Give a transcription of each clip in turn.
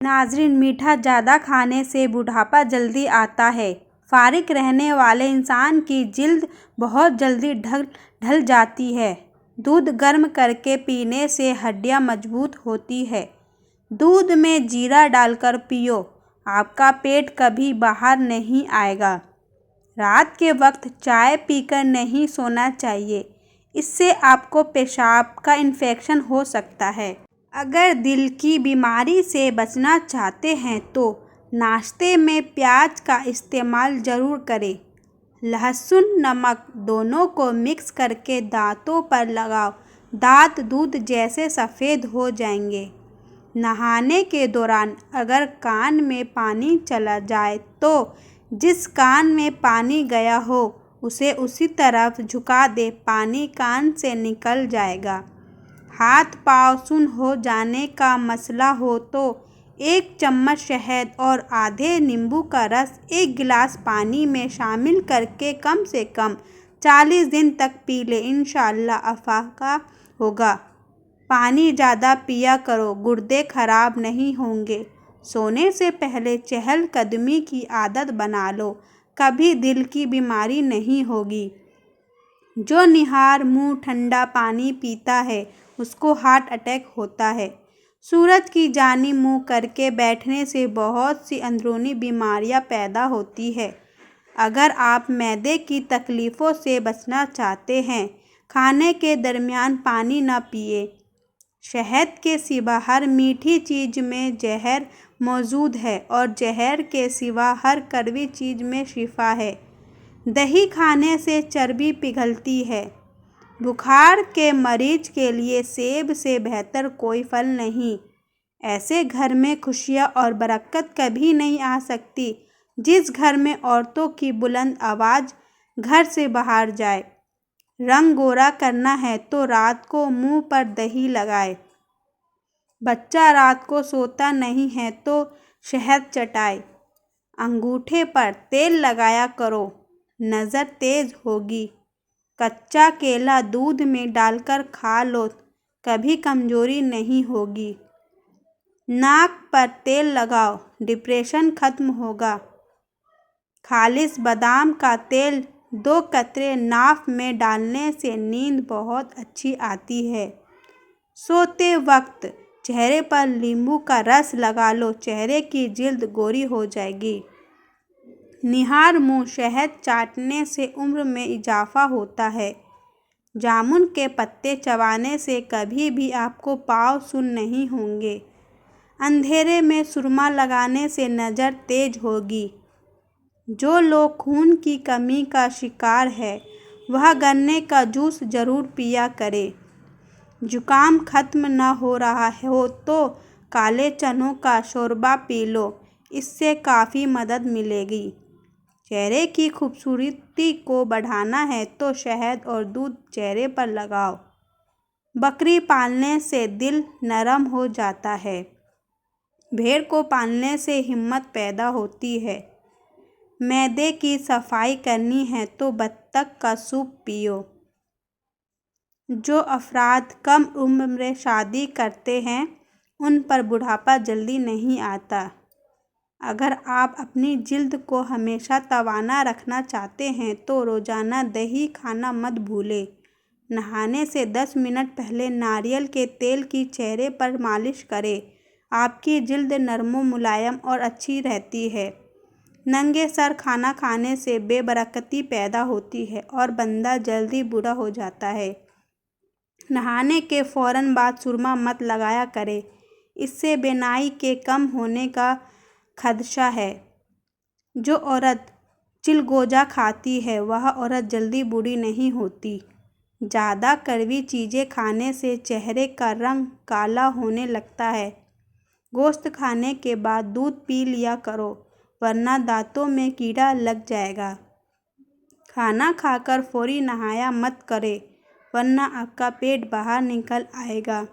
नाज़रीन, मीठा ज़्यादा खाने से बुढ़ापा जल्दी आता है। फारिग रहने वाले इंसान की जिल्द बहुत जल्दी ढल जाती है। दूध गर्म करके पीने से हड्डियाँ मजबूत होती है। दूध में जीरा डालकर पियो, आपका पेट कभी बाहर नहीं आएगा। रात के वक्त चाय पीकर नहीं सोना चाहिए, इससे आपको पेशाब का इन्फेक्शन हो सकता है। अगर दिल की बीमारी से बचना चाहते हैं तो नाश्ते में प्याज का इस्तेमाल ज़रूर करें। लहसुन नमक दोनों को मिक्स करके दांतों पर लगाओ, दांत दूध जैसे सफ़ेद हो जाएंगे। नहाने के दौरान अगर कान में पानी चला जाए तो जिस कान में पानी गया हो उसे उसी तरफ झुका दे, पानी कान से निकल जाएगा। हाथ पाँव सुन्न हो जाने का मसला हो तो 1 चम्मच शहद और आधे नींबू का रस 1 गिलास पानी में शामिल करके कम से कम 40 दिन तक पी ले, इंशाअल्लाह अफ़ाका होगा। पानी ज़्यादा पिया करो, गुर्दे खराब नहीं होंगे। सोने से पहले चहलकदमी की आदत बना लो, कभी दिल की बीमारी नहीं होगी। जो निहार मुंह ठंडा पानी पीता है उसको हार्ट अटैक होता है। सूरज की जानी मुंह करके बैठने से बहुत सी अंदरूनी बीमारियां पैदा होती है। अगर आप मैदे की तकलीफ़ों से बचना चाहते हैं, खाने के दरमियान पानी न पिए। शहद के सिवा हर मीठी चीज़ में जहर मौजूद है और जहर के सिवा हर कड़वी चीज़ में शिफा है। दही खाने से चर्बी पिघलती है। बुखार के मरीज के लिए सेब से बेहतर कोई फल नहीं। ऐसे घर में खुशियाँ और बरकत कभी नहीं आ सकती जिस घर में औरतों की बुलंद आवाज़ घर से बाहर जाए। रंग गोरा करना है तो रात को मुंह पर दही लगाए। बच्चा रात को सोता नहीं है तो शहद चटाए। अंगूठे पर तेल लगाया करो, नज़र तेज होगी। कच्चा केला दूध में डालकर खा लो, कभी कमजोरी नहीं होगी। नाक पर तेल लगाओ, डिप्रेशन खत्म होगा। खालिस बादाम का तेल 2 कतरे नाक में डालने से नींद बहुत अच्छी आती है। सोते वक्त चेहरे पर नींबू का रस लगा लो, चेहरे की जिल्द गोरी हो जाएगी। निहार मुंह शहद चाटने से उम्र में इजाफा होता है। जामुन के पत्ते चबाने से कभी भी आपको पाँव सुन्न नहीं होंगे। अंधेरे में सुरमा लगाने से नज़र तेज होगी। जो लोग खून की कमी का शिकार है वह गन्ने का जूस ज़रूर पिया करे। जुकाम खत्म न हो रहा हो तो काले चनों का शोरबा पी लो, इससे काफ़ी मदद मिलेगी। चेहरे की खूबसूरती को बढ़ाना है तो शहद और दूध चेहरे पर लगाओ। बकरी पालने से दिल नरम हो जाता है। भेड़ को पालने से हिम्मत पैदा होती है। मैदे की सफाई करनी है तो बत्तख का सूप पियो। जो अफराद कम उम्र में शादी करते हैं उन पर बुढ़ापा जल्दी नहीं आता। अगर आप अपनी जिल्द को हमेशा तवाना रखना चाहते हैं तो रोज़ाना दही खाना मत भूलें। नहाने से 10 मिनट पहले नारियल के तेल की चेहरे पर मालिश करें, आपकी जिल्द नरम मुलायम और अच्छी रहती है। नंगे सर खाना खाने से बेबरकती पैदा होती है और बंदा जल्दी बूढ़ा हो जाता है। नहाने के फ़ौरन बाद सुरमा मत लगाया करें, इससे बेनाई के कम होने का खदशा है। जो औरत चिलगोजा खाती है वह औरत जल्दी बूढ़ी नहीं होती। ज़्यादा कड़वी चीज़ें खाने से चेहरे का रंग काला होने लगता है। गोश्त खाने के बाद दूध पी लिया करो, वरना दांतों में कीड़ा लग जाएगा। खाना खाकर फौरी नहाया मत करें, वरना आपका पेट बाहर निकल आएगा।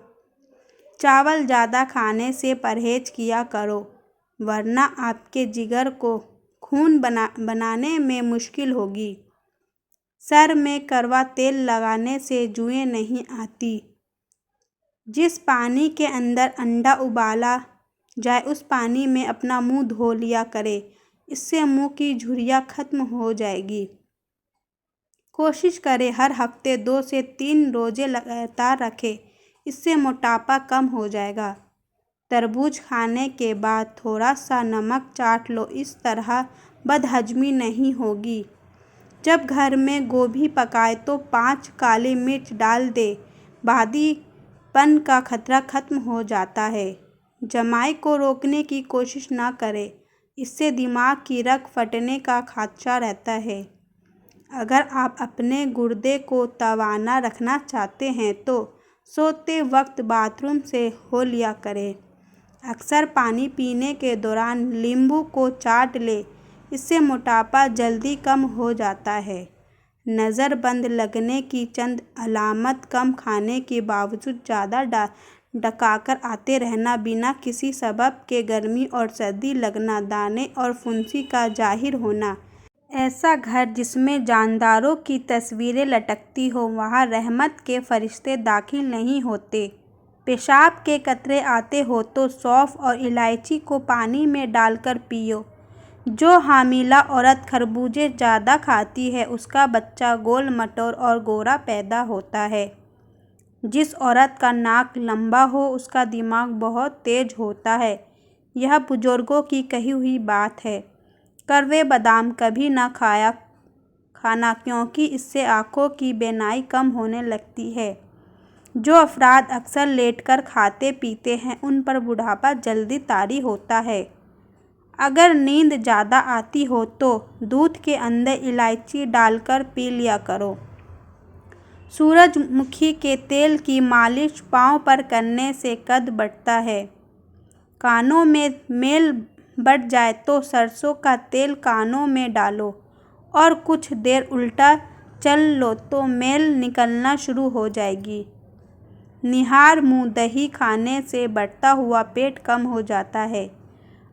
चावल ज़्यादा खाने से परहेज किया करो, वरना आपके जिगर को खून बनाने में मुश्किल होगी। सर में कड़वा तेल लगाने से जुएँ नहीं आती। जिस पानी के अंदर अंडा उबाला जाए उस पानी में अपना मुंह धो लिया करे। इससे मुंह की झुर्रियाँ खत्म हो जाएगी। कोशिश करें हर हफ्ते 2 से 3 रोजे लगातार रखें। इससे मोटापा कम हो जाएगा। तरबूज खाने के बाद थोड़ा सा नमक चाट लो। इस तरह बदहजमी नहीं होगी। जब घर में गोभी पकाए तो 5 काली मिर्च डाल दे। बादीपन का खतरा खत्म हो जाता है। जमाई को रोकने की कोशिश ना करें। इससे दिमाग की रग फटने का खतरा रहता है। अगर आप अपने गुर्दे को तवाना रखना चाहते हैं तो सोते वक्त बाथरूम से हो लिया करें। अक्सर पानी पीने के दौरान नींबू को चाट ले। इससे मोटापा जल्दी कम हो जाता है। नज़र बंद लगने की चंद अलामत कम खाने के बावजूद ज़्यादा डकार आते रहना, बिना किसी सबब के गर्मी और सर्दी लगना, दाने और फुंसी का ज़ाहिर होना। ऐसा घर जिसमें जानदारों की तस्वीरें लटकती हो, वहाँ रहमत के फरिश्ते दाखिल नहीं होते। पेशाब के कतरे आते हो तो सौंफ और इलायची को पानी में डालकर पियो। जो हामिला औरत खरबूजे ज़्यादा खाती है उसका बच्चा गोल मटोल और गोरा पैदा होता है। जिस औरत का नाक लंबा हो उसका दिमाग बहुत तेज होता है। यह बुजुर्गों की कही हुई बात है। कड़वे बादाम कभी ना खाना क्योंकि इससे आँखों की बीनाई कम होने लगती है। जो अफराद अक्सर लेटकर खाते पीते हैं उन पर बुढ़ापा जल्दी तारी होता है। अगर नींद ज़्यादा आती हो तो दूध के अंदर इलायची डालकर पी लिया करो। सूरजमुखी के तेल की मालिश पाँव पर करने से कद बढ़ता है। कानों में मेल बढ़ जाए तो सरसों का तेल कानों में डालो और कुछ देर उल्टा चल लो तो मेल निकलना शुरू हो जाएगी। निहार मुँह दही खाने से बढ़ता हुआ पेट कम हो जाता है।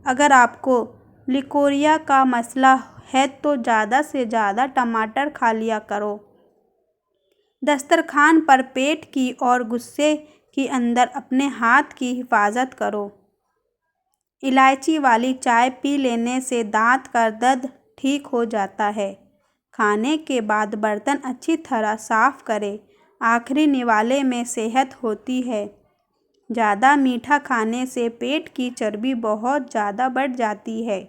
अगर आपको लिकोरिया का मसला है तो ज़्यादा से ज़्यादा टमाटर खा लिया करो। दस्तरखान पर पेट की और गुस्से के अंदर अपने हाथ की हिफाजत करो। इलायची वाली चाय पी लेने से दांत का दर्द ठीक हो जाता है। खाने के बाद बर्तन अच्छी तरह साफ करें। आखिरी निवाले में सेहत होती है। ज़्यादा मीठा खाने से पेट की चर्बी बहुत ज़्यादा बढ़ जाती है।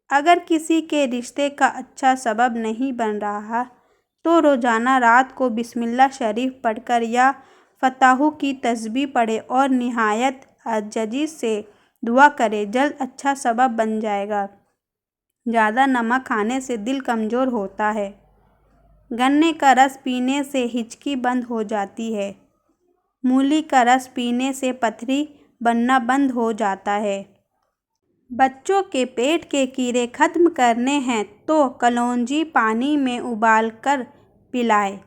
अगर किसी के रिश्ते का अच्छा सबब नहीं बन रहा तो रोज़ाना रात को बिस्मिल्लाह शरीफ पढ़कर या फताहू की तस्बीह पढ़े और निहायत अज्जी से दुआ करें। जल्द अच्छा सबब बन जाएगा। ज़्यादा नमक खाने से दिल कमज़ोर होता है। गन्ने का रस पीने से हिचकी बंद हो जाती है। मूली का रस पीने से पथरी बनना बंद हो जाता है। बच्चों के पेट के कीड़े खत्म करने हैं तो कलौंजी पानी में उबाल कर पिलाएं।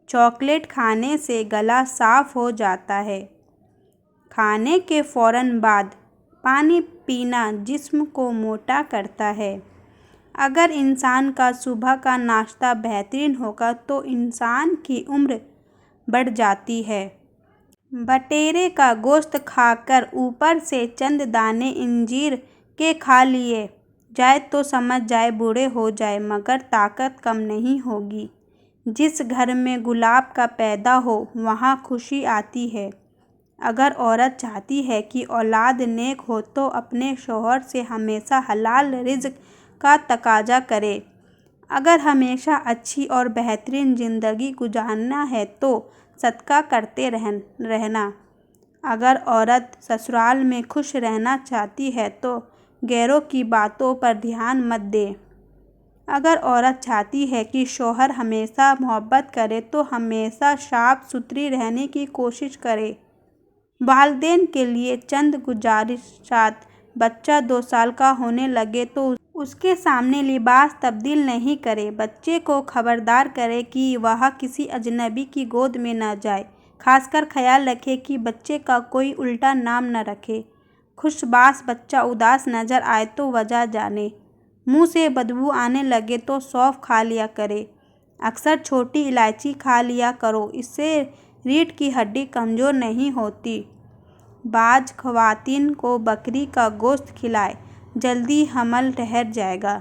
चॉकलेट खाने से गला साफ हो जाता है। खाने के फ़ौरन बाद पानी पीना जिस्म को मोटा करता है। अगर इंसान का सुबह का नाश्ता बेहतरीन होगा तो इंसान की उम्र बढ़ जाती है। बटेरे का गोश्त खाकर ऊपर से चंद दाने इंजीर के खा लिए जाए तो समझ जाए बूढ़े हो जाए मगर ताकत कम नहीं होगी। जिस घर में गुलाब का पैदा हो वहाँ खुशी आती है। अगर औरत चाहती है कि औलाद नेक हो तो अपने शौहर से हमेशा हलाल रिज़्क का तकाजा करे। अगर हमेशा अच्छी और बेहतरीन ज़िंदगी गुजारना है तो सदका करते रहना। अगर औरत ससुराल में खुश रहना चाहती है तो गैरों की बातों पर ध्यान मत दे। अगर औरत चाहती है कि शौहर हमेशा मोहब्बत करे तो हमेशा साफ सुथरी रहने की कोशिश करे। वालिदैन के लिए चंद गुजारिशात। बच्चा 2 साल का होने लगे तो उसके सामने लिबास तब्दील नहीं करे। बच्चे को खबरदार करे कि वह किसी अजनबी की गोद में न जाए। खासकर ख्याल रखे कि बच्चे का कोई उल्टा नाम न रखे। खुशबाश बच्चा उदास नज़र आए तो वजह जाने। मुंह से बदबू आने लगे तो सौंफ खा लिया करे। अक्सर छोटी इलायची खा लिया करो। इससे रीढ़ की हड्डी कमज़ोर नहीं होती। बाज ख़वातीन को बकरी का गोश्त खिलाएं, जल्दी हमल ठहर जाएगा।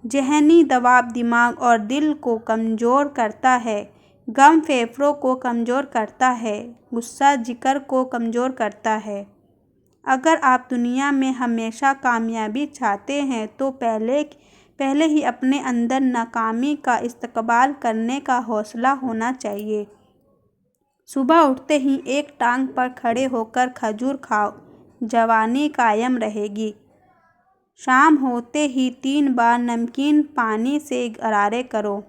ज़हनी दबाव दिमाग और दिल को कमज़ोर करता है। गम फेफड़ों को कमज़ोर करता है। गुस्सा जिगर को कमज़ोर करता है। अगर आप दुनिया में हमेशा कामयाबी चाहते हैं तो पहले ही अपने अंदर नाकामी का इस्तकबाल करने का हौसला होना चाहिए। सुबह उठते ही एक टांग पर खड़े होकर खजूर खाओ, जवानी कायम रहेगी। शाम होते ही 3 बार नमकीन पानी से गरारे करो।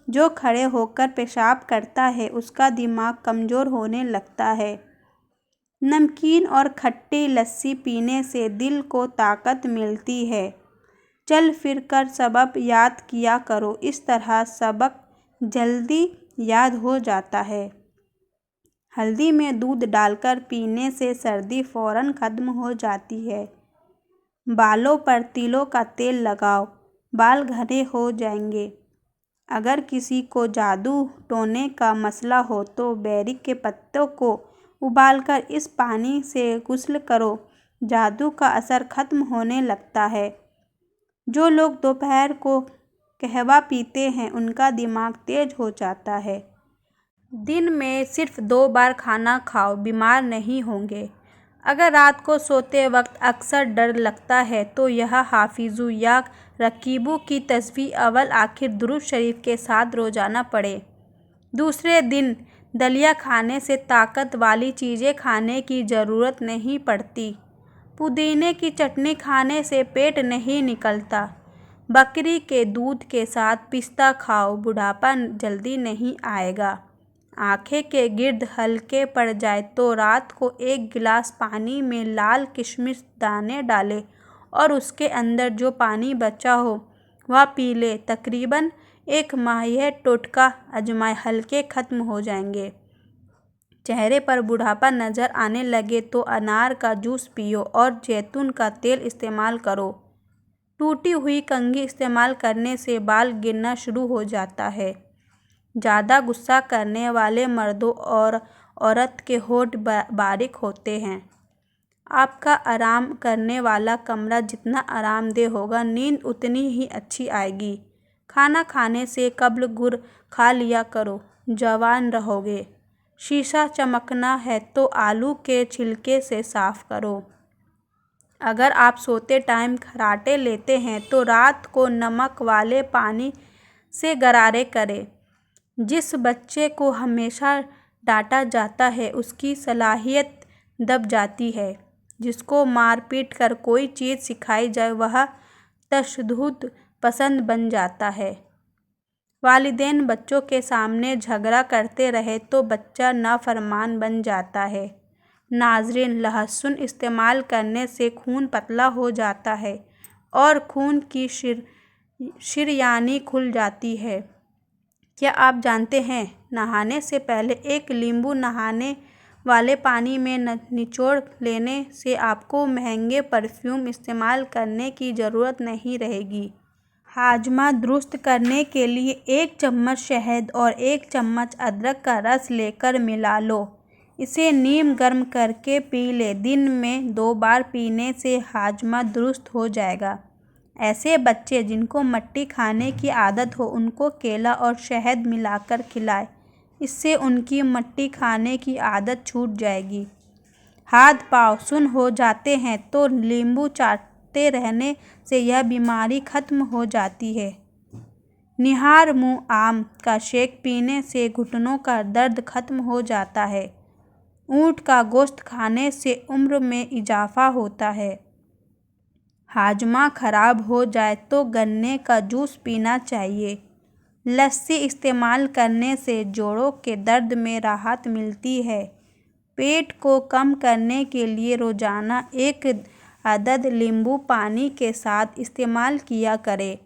जो खड़े होकर पेशाब करता है उसका दिमाग कमज़ोर होने लगता है। नमकीन और खट्टी लस्सी पीने से दिल को ताकत मिलती है। चल फिर कर सबक याद किया करो, इस तरह सबक जल्दी याद हो जाता है। हल्दी में दूध डालकर पीने से सर्दी फ़ौरन ख़त्म हो जाती है। बालों पर तिलों का तेल लगाओ, बाल घने हो जाएंगे। अगर किसी को जादू टोने का मसला हो तो बेरी के पत्तों को उबालकर इस पानी से गुस्ल करो, जादू का असर ख़त्म होने लगता है। जो लोग दोपहर को कहवा पीते हैं उनका दिमाग तेज हो जाता है। दिन में सिर्फ 2 बार खाना खाओ, बीमार नहीं होंगे। अगर रात को सोते वक्त अक्सर डर लगता है तो यह हाफिज़ू या रकीबू की तस्बीह अव्वल आखिर दुरूद शरीफ के साथ रोज़ाना पढ़े। दूसरे दिन दलिया खाने से ताकत वाली चीज़ें खाने की ज़रूरत नहीं पड़ती। पुदीने की चटनी खाने से पेट नहीं निकलता। बकरी के दूध के साथ पिस्ता खाओ, बुढ़ापा जल्दी नहीं आएगा। आँखें के गिर्द हल्के पड़ जाए तो रात को 1 गिलास पानी में लाल किशमिश दाने डालें और उसके अंदर जो पानी बचा हो वह पी ले। तकरीबन 1 माह यह टोटका आजमाएं, हल्के ख़त्म हो जाएंगे। चेहरे पर बुढ़ापा नज़र आने लगे तो अनार का जूस पियो और जैतून का तेल इस्तेमाल करो। टूटी हुई कंघी इस्तेमाल करने से बाल गिरना शुरू हो जाता है। ज़्यादा गुस्सा करने वाले मर्दों और औरत के होंठ बारीक होते हैं। आपका आराम करने वाला कमरा जितना आरामदेह होगा, नींद उतनी ही अच्छी आएगी। खाना खाने से कब्ल गुड़ खा लिया करो, जवान रहोगे। शीशा चमकना है तो आलू के छिलके से साफ़ करो। अगर आप सोते टाइम खर्राटे लेते हैं तो रात को नमक वाले पानी से गरारे करें। जिस बच्चे को हमेशा डांटा जाता है उसकी सलाहियत दब जाती है। जिसको मार पीट कर कोई चीज़ सिखाई जाए वह तशद्दुद पसंद बन जाता है। वालिदैन बच्चों के सामने झगड़ा करते रहे तो बच्चा नाफरमान बन जाता है। नाज़रीन, लहसुन इस्तेमाल करने से खून पतला हो जाता है और खून की शरियानी खुल जाती है। क्या आप जानते हैं, नहाने से पहले 1 नींबू नहाने वाले पानी में निचोड़ लेने से आपको महंगे परफ्यूम इस्तेमाल करने की ज़रूरत नहीं रहेगी। हाजमा दुरुस्त करने के लिए 1 चम्मच शहद और 1 चम्मच अदरक का रस लेकर मिला लो। इसे नीम गर्म करके पी लें। दिन में 2 बार पीने से हाजमा दुरुस्त हो जाएगा। ऐसे बच्चे जिनको मट्टी खाने की आदत हो उनको केला और शहद मिलाकर खिलाएं, इससे उनकी मट्टी खाने की आदत छूट जाएगी। हाथ पाँव सुन्न हो जाते हैं तो नींबू चाटते रहने से यह बीमारी ख़त्म हो जाती है। निहार मुँह आम का शेक पीने से घुटनों का दर्द ख़त्म हो जाता है। ऊँट का गोश्त खाने से उम्र में इजाफा होता है। हाजमा खराब हो जाए तो गन्ने का जूस पीना चाहिए। लस्सी इस्तेमाल करने से जोड़ों के दर्द में राहत मिलती है। पेट को कम करने के लिए रोज़ाना 1 अदद नींबू पानी के साथ इस्तेमाल किया करें।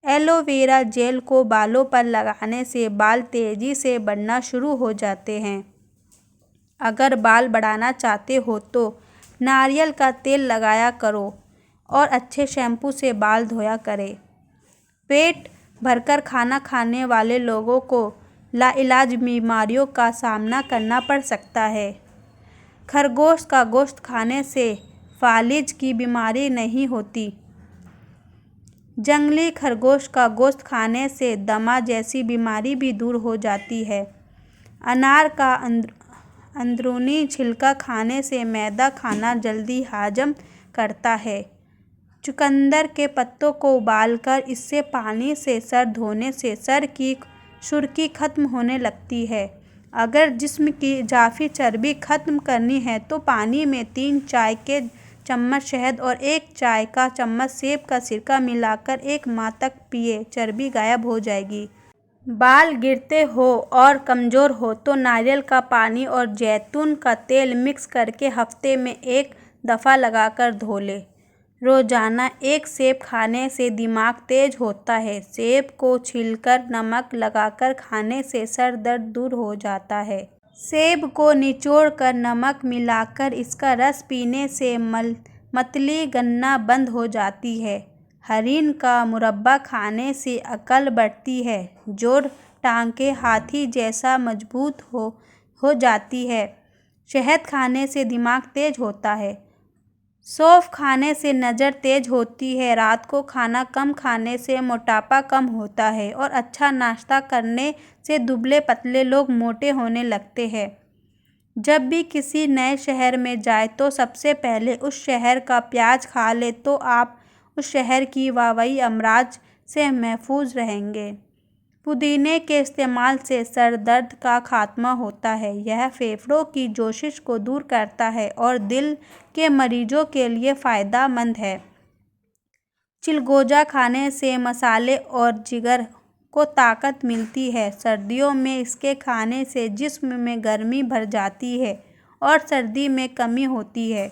एलोवेरा जेल को बालों पर लगाने से बाल तेज़ी से बढ़ना शुरू हो जाते हैं। अगर बाल बढ़ाना चाहते हो तो नारियल का तेल लगाया करो और अच्छे शैम्पू से बाल धोया करें। पेट भरकर खाना खाने वाले लोगों को लाइलाज बीमारियों का सामना करना पड़ सकता है। खरगोश का गोश्त खाने से फालिज की बीमारी नहीं होती। जंगली खरगोश का गोश्त खाने से दमा जैसी बीमारी भी दूर हो जाती है। अनार का अंदरूनी छिलका खाने से मैदा खाना जल्दी हजम करता है। चुकंदर के पत्तों को उबालकर इससे पानी से सर धोने से सर की सुर्खी खत्म होने लगती है। अगर जिस्म की इजाफी चर्बी खत्म करनी है तो पानी में 3 चाय के चम्मच शहद और 1 चाय का चम्मच सेब का सिरका मिलाकर 1 माह तक पिए, चर्बी गायब हो जाएगी। बाल गिरते हो और कमज़ोर हो तो नारियल का पानी और जैतून का तेल मिक्स करके हफ्ते में 1 दफ़ा लगाकर धो ले। रोज़ाना 1 सेब खाने से दिमाग तेज होता है। सेब को छीलकर नमक लगाकर खाने से सर दर्द दूर हो जाता है। सेब को निचोड़कर नमक मिलाकर इसका रस पीने से मतली गन्ना बंद हो जाती है। हरीन का मुरब्बा खाने से अकल बढ़ती है। जोड़ टांगें हाथी जैसा मजबूत हो जाती है। शहद खाने से दिमाग तेज होता है। सौंफ खाने से नज़र तेज होती है। रात को खाना कम खाने से मोटापा कम होता है और अच्छा नाश्ता करने से दुबले पतले लोग मोटे होने लगते हैं। जब भी किसी नए शहर में जाए तो सबसे पहले उस शहर का प्याज खा ले तो आप उस शहर की वबाई अमराज से महफूज रहेंगे। पुदीने के इस्तेमाल से सर दर्द का खात्मा होता है। यह फेफड़ों की जोशिश को दूर करता है और दिल के मरीजों के लिए फ़ायदेमंद है। चिलगोजा खाने से मसाले और जिगर को ताकत मिलती है। सर्दियों में इसके खाने से जिस्म में गर्मी भर जाती है और सर्दी में कमी होती है।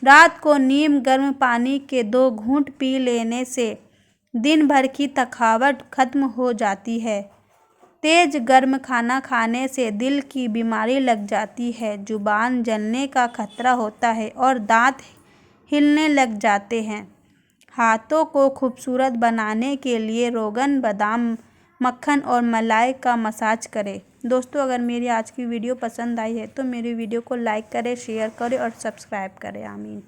रात को नीम गर्म पानी के 2 घूंट पी लेने से दिन भर की थकावट खत्म हो जाती है। तेज गर्म खाना खाने से दिल की बीमारी लग जाती है। जुबान जलने का खतरा होता है और दांत हिलने लग जाते हैं। हाथों को खूबसूरत बनाने के लिए रोगन, बादाम, मक्खन और मलाई का मसाज करें। दोस्तों, अगर मेरी आज की वीडियो पसंद आई है तो मेरी वीडियो को लाइक करें, शेयर करें और सब्सक्राइब करें। आमीन।